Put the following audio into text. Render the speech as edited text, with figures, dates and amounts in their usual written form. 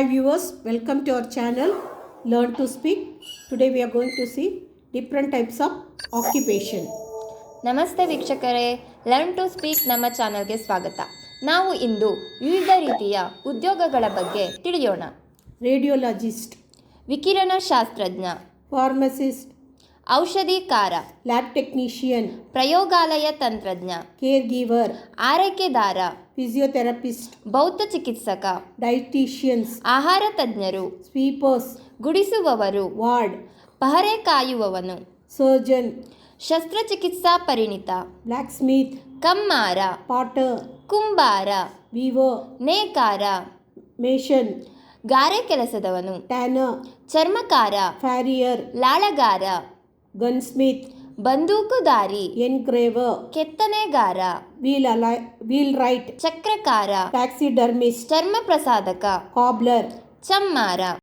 Hi viewers, welcome to our channel Learn to Speak. Today we are going to see different types of occupation. ನಮಸ್ತೆ ವೀಕ್ಷಕರೇ, learn to speak ನಮ್ಮ ಚಾನಲ್ಗೆ ಸ್ವಾಗತ. ನಾವು ಇಂದು ವಿವಿಧ ರೀತಿಯ ಉದ್ಯೋಗಗಳ ಬಗ್ಗೆ ತಿಳಿಯೋಣ. Radiologist, ವಿಕಿರಣ ಶಾಸ್ತ್ರಜ್ಞ, pharmacist, ಔಷಧಿಕಾರ, lab technician, ಪ್ರಯೋಗಾಲಯ ತಂತ್ರಜ್ಞ, caregiver, ಆರೈಕೆದಾರ, physiotherapist, ಭೌತ ಚಿಕಿತ್ಸಕ, dietitians, ಆಹಾರ ತಜ್ಞರು, sweepers, ಗುಡಿಸುವವರು, ward, ಪಹರೆ ಕಾಯುವವನು, surgeon, ಶಸ್ತ್ರಚಿಕಿತ್ಸಾ ಪರಿಣಿತ, blacksmith, ಕಮ್ಮಾರ, potter, ಕುಂಬಾರ, weaver, ನೇಕಾರ, mason, ಗಾರೆ ಕೆಲಸದವನು, tanner, ಚರ್ಮಕಾರ, farrier, ಲಾಳಗಾರ, gunsmith, ಬಂದೂಕುದಾರಿ, engraver, ಕೆತ್ತನೆಗಾರ, wheelwright, ಚಕ್ರಕಾರ, taxidermist, ಚರ್ಮ ಪ್ರಸಾದಕ, cobbler, ಚಮ್ಮಾರ.